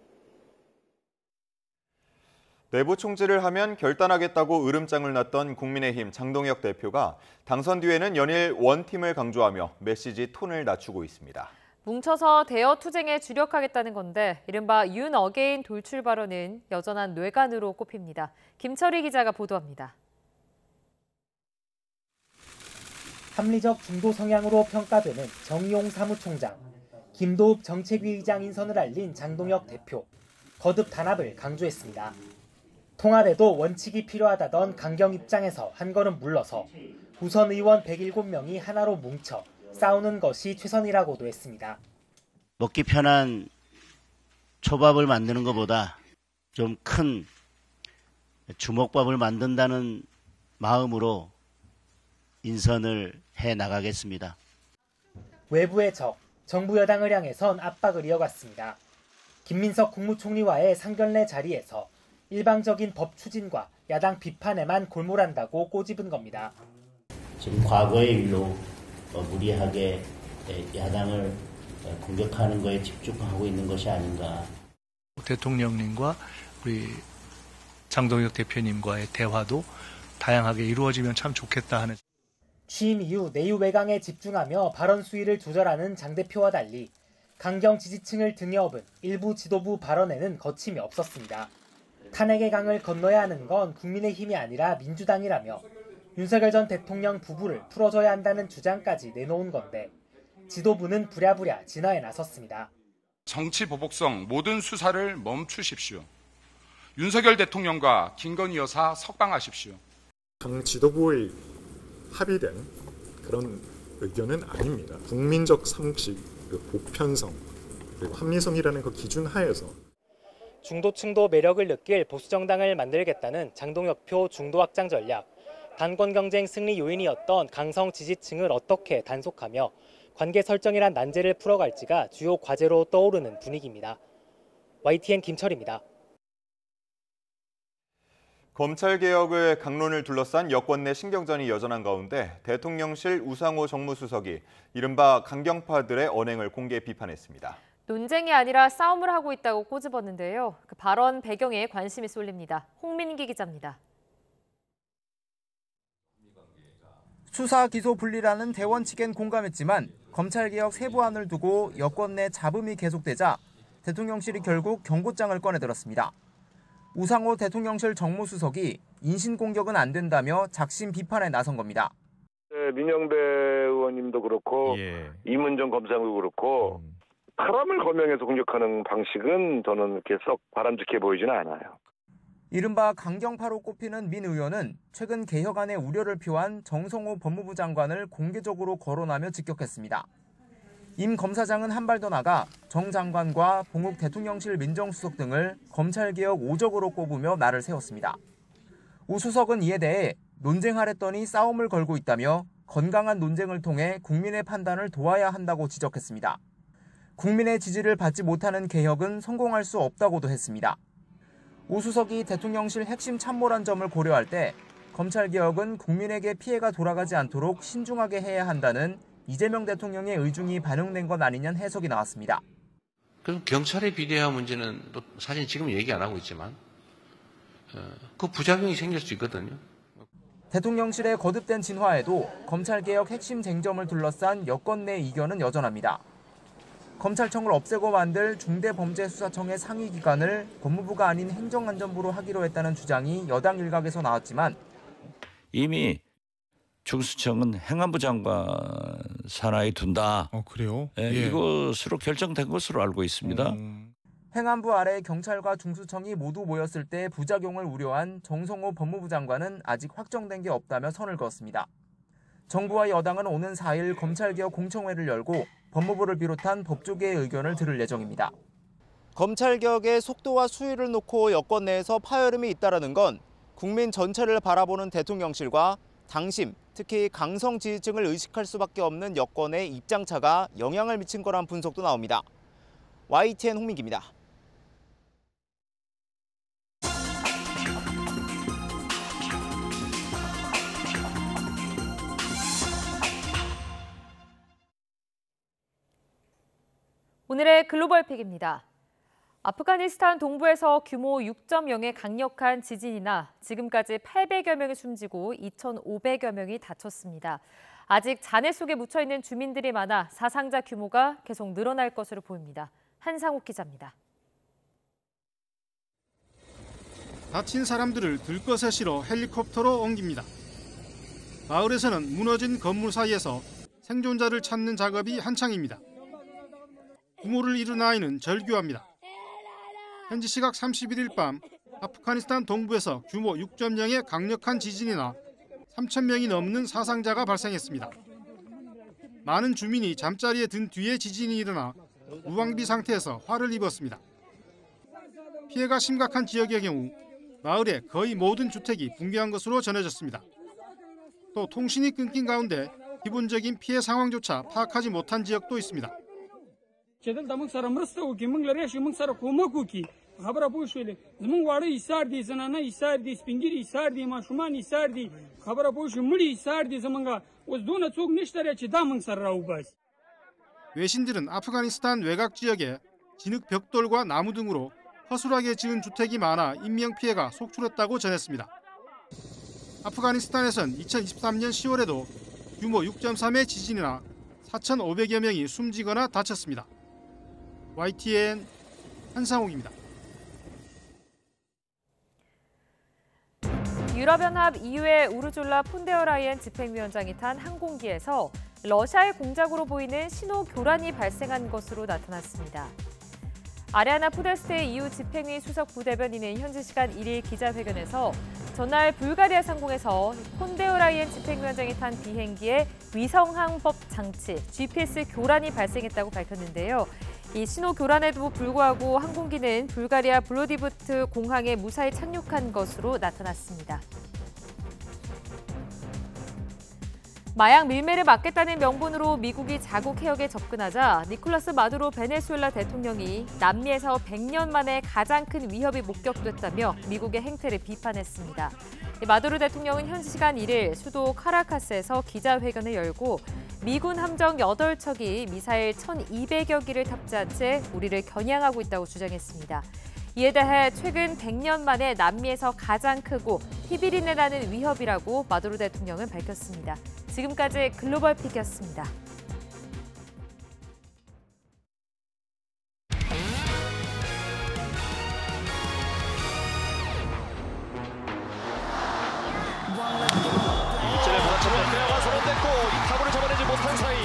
내부 총질을 하면 결단하겠다고 으름장을 놨던 국민의힘 장동혁 대표가 당선 뒤에는 연일 원팀을 강조하며 메시지 톤을 낮추고 있습니다.
뭉쳐서 대여 투쟁에 주력하겠다는 건데 이른바 윤 어게인 돌출 발언은 여전한 뇌관으로 꼽힙니다. 김철희 기자가 보도합니다.
합리적 중도 성향으로 평가되는 정용 사무총장, 김도읍 정책위 의장 인선을 알린 장동혁 대표, 거듭 단합을 강조했습니다. 통합에도 원칙이 필요하다던 강경 입장에서 한 걸음 물러서 우선 의원 107명이 하나로 뭉쳐 싸우는 것이 최선이라고도 했습니다.
먹기 편한 초밥을 만드는 것보다 좀 큰 주먹밥을 만든다는 마음으로 인선을 해 나가겠습니다.
외부의 적, 정부 여당을 향해선 압박을 이어갔습니다. 김민석 국무총리와의 상견례 자리에서 일방적인 법 추진과 야당 비판에만 골몰한다고 꼬집은 겁니다.
지금 과거의 일로 무리하게 야당을 공격하는 거에 집중하고 있는 것이 아닌가.
대통령님과 우리 장동혁 대표님과의 대화도 다양하게 이루어지면 참 좋겠다 하는.
취임 이후 내유외강에 집중하며 발언 수위를 조절하는 장 대표와 달리 강경 지지층을 등에 업은 일부 지도부 발언에는 거침이 없었습니다. 탄핵의 강을 건너야 하는 건 국민의힘이 아니라 민주당이라며 윤석열 전 대통령 부부를 풀어줘야 한다는 주장까지 내놓은 건데 지도부는 부랴부랴 진화에 나섰습니다.
정치 보복성 모든 수사를 멈추십시오. 윤석열 대통령과 김건희 여사 석방하십시오.
당 지도부의 합의된 그런 의견은 아닙니다. 국민적 상식, 보편성, 그리고 합리성이라는 그 기준 하에서
중도층도 매력을 느낄 보수정당을 만들겠다는 장동혁표 중도 확장 전략, 당권 경쟁 승리 요인이었던 강성 지지층을 어떻게 단속하며 관계 설정이란 난제를 풀어갈지가 주요 과제로 떠오르는 분위기입니다. YTN 김철입니다.
검찰개혁의 강론을 둘러싼 여권 내 신경전이 여전한 가운데 대통령실 우상호 정무수석이 이른바 강경파들의 언행을 공개 비판했습니다.
논쟁이 아니라 싸움을 하고 있다고 꼬집었는데요. 그 발언 배경에 관심이 쏠립니다. 홍민기 기자입니다.
수사 기소 분리라는 대원 측엔 공감했지만 검찰개혁 세부안을 두고 여권 내 잡음이 계속되자 대통령실이 결국 경고장을 꺼내들었습니다. 우상호 대통령실 정무수석이 인신공격은 안 된다며 작심 비판에 나선 겁니다.
민영배 의원님도 그렇고 이문정 검사도 그렇고 사람을 거명해서 공격하는 방식은 저는 그렇게 썩 바람직해 보이지는 않아요.
이른바 강경파로 꼽히는 민 의원은 최근 개혁안에 우려를 표한 정성호 법무부 장관을 공개적으로 거론하며 직격했습니다. 임 검사장은 한 발 더 나가 정 장관과 봉욱 대통령실 민정수석 등을 검찰개혁 오적으로 꼽으며 날을 세웠습니다. 우 수석은 이에 대해 논쟁하랬더니 싸움을 걸고 있다며 건강한 논쟁을 통해 국민의 판단을 도와야 한다고 지적했습니다. 국민의 지지를 받지 못하는 개혁은 성공할 수 없다고도 했습니다. 우 수석이 대통령실 핵심 참모란 점을 고려할 때 검찰개혁은 국민에게 피해가 돌아가지 않도록 신중하게 해야 한다는 이재명 대통령의 의중이 반영된 것 아니냐는 해석이 나왔습니다.
그럼 경찰의 비대화 문제는 또 사실 지금 얘기 안 하고 있지만 그 부작용이 생길 수 있거든요.
대통령실의 거듭된 진화에도 검찰개혁 핵심 쟁점을 둘러싼 여권 내 이견은 여전합니다. 검찰청을 없애고 만들 중대범죄수사청의 상위기관을 법무부가 아닌 행정안전부로 하기로 했다는 주장이 여당 일각에서 나왔지만
이미 중수청은 행안부 장관 산하에 둔다.
그래요?
예, 이것으로 결정된 것으로 알고 있습니다.
행안부 아래 경찰과 중수청이 모두 모였을 때 부작용을 우려한 정성호 법무부 장관은 아직 확정된 게 없다며 선을 그었습니다. 정부와 여당은 오는 4일 검찰개혁 공청회를 열고 법무부를 비롯한 법조계의 의견을 들을 예정입니다. 검찰개혁의 속도와 수위를 놓고 여권 내에서 파열음이 잇따르는 건 국민 전체를 바라보는 대통령실과 당심, 특히 강성 지지층을 의식할 수밖에 없는 여권의 입장차가 영향을 미친 거란 분석도 나옵니다. YTN 홍민기입니다.
오늘의 글로벌 픽입니다. 아프가니스탄 동부에서 규모 6.0의 강력한 지진이나 지금까지 800여 명이 숨지고 2,500여 명이 다쳤습니다. 아직 잔해 속에 묻혀있는 주민들이 많아 사상자 규모가 계속 늘어날 것으로 보입니다. 한상욱 기자입니다.
다친 사람들을 들것에 실어 헬리콥터로 옮깁니다. 마을에서는 무너진 건물 사이에서 생존자를 찾는 작업이 한창입니다. 부모를 잃은 아이는 절규합니다. 현지 시각 31일 밤 아프가니스탄 동부에서 규모 6.0의 강력한 지진이나 3,000명이 넘는 사상자가 발생했습니다. 많은 주민이 잠자리에 든 뒤에 지진이 일어나 무방비 상태에서 화를 입었습니다. 피해가 심각한 지역의 경우 마을의 거의 모든 주택이 붕괴한 것으로 전해졌습니다. 또 통신이 끊긴 가운데 기본적인 피해 상황조차 파악하지 못한 지역도 있습니다.
خبره پوه شولې زمونږ واړه ایثار دي زنانه ایثار دي سپینګیري ایثار دي ماشومان ایثار دي خبره پوه شو مړي ایثار دي زمونږ اوس دونه څوک نشته چې دا موږ سره راوباسي.
외신들은 아프가니스탄 외곽 지역에 진흙 벽돌과 나무 등으로 허술하게 지은 주택이 많아 인명 피해가 속출했다고 전했습니다. 아프가니스탄에선 2023년 10월에도 규모 6.3의 지진이나 4,500여 명이 숨지거나 다쳤습니다. YTN 한상욱입니다.
유럽연합 EU의 우르줄라 폰데어라이엔 집행위원장이 탄 항공기에서 러시아의 공작으로 보이는 신호 교란이 발생한 것으로 나타났습니다. 아리아나 푸데스트의 EU 집행위 수석 부대변인은 현지 시간 1일 기자회견에서 전날 불가리아 상공에서 폰데어라이엔 집행위원장이 탄 비행기에 위성항법 장치, GPS 교란이 발생했다고 밝혔는데요. 이 신호 교란에도 불구하고 항공기는 불가리아 블로디부트 공항에 무사히 착륙한 것으로 나타났습니다. 마약 밀매를 막겠다는 명분으로 미국이 자국 해역에 접근하자 니콜라스 마두로 베네수엘라 대통령이 남미에서 100년 만에 가장 큰 위협이 목격됐다며 미국의 행태를 비판했습니다. 마두로 대통령은 현지 시간 1일 수도 카라카스에서 기자회견을 열고 미군 함정 8척이 미사일 1,200여 기를 탑재한 채 우리를 겨냥하고 있다고 주장했습니다. 이에 대해 최근 100년 만에 남미에서 가장 크고 피비린내 나는 위협이라고 마두로 대통령은 밝혔습니다. 지금까지 글로벌 픽이었습니다.
이쯤에 부딪히면 그야가 선언됐고 이 타구를 잡아내지 못한 사이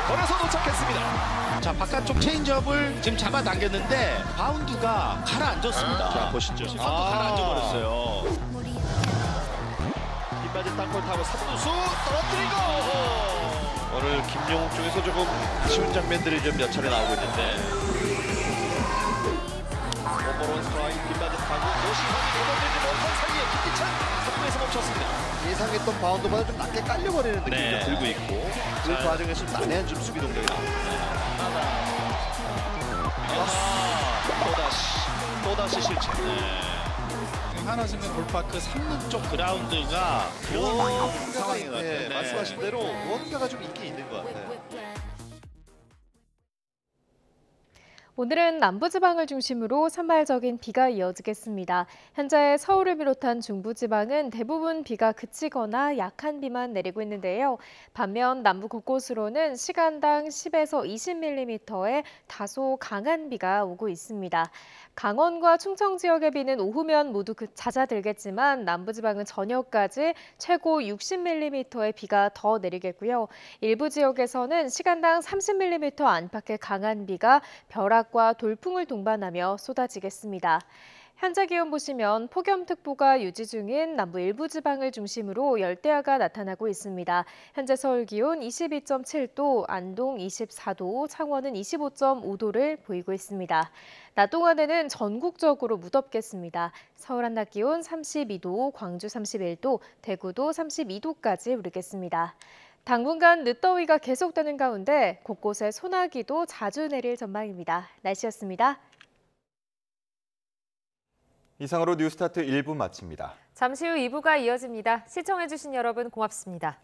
걸어서 도착했습니다.
자, 바깥쪽 체인지업을 지금 잡아당겼는데 바운드가 가라앉았습니다.
자, 보시죠.
선도 가라앉아버렸어요.
빗맞은 땅볼 타고 3루수 떨어뜨리고 오늘 김용욱 쪽에서 조금 아쉬운 장면들이 좀 몇 차례 나오고 있는데 원볼 스트라이크 빗맞은 타구 노시환이 넘어들지 못한 사이에 김기찬 3루에서 멈췄습니다.
예상했던 바운드보다 좀 낮게 깔려버리는 느낌이
네.
좀 들고 있고 그 과정에서 좀 난해한 좀 수비 동작이 나옵니다.
또다시 실책.
하나생명 골파크 3루 쪽 그라운드가 그런 상황인 것 같아요. 말씀하신 대로 무언가가 좀 있긴 있는 것 같아요.
오늘은 남부지방을 중심으로 산발적인 비가 이어지겠습니다. 현재 서울을 비롯한 중부지방은 대부분 비가 그치거나 약한 비만 내리고 있는데요. 반면 남부 곳곳으로는 시간당 10에서 20mm의 다소 강한 비가 오고 있습니다. 강원과 충청 지역의 비는 오후면 모두 잦아들겠지만 남부지방은 저녁까지 최고 60mm의 비가 더 내리겠고요. 일부 지역에서는 시간당 30mm 안팎의 강한 비가 벼락과 돌풍을 동반하며 쏟아지겠습니다. 현재 기온 보시면 폭염특보가 유지 중인 남부 일부 지방을 중심으로 열대야가 나타나고 있습니다. 현재 서울 기온 22.7도, 안동 24도, 창원은 25.5도를 보이고 있습니다. 낮 동안에는 전국적으로 무덥겠습니다. 서울 한낮 기온 32도, 광주 31도, 대구도 32도까지 오르겠습니다. 당분간 늦더위가 계속되는 가운데 곳곳에 소나기도 자주 내릴 전망입니다. 날씨였습니다.
이상으로 뉴스타트 1부 마칩니다.
잠시 후 2부가 이어집니다. 시청해주신 여러분 고맙습니다.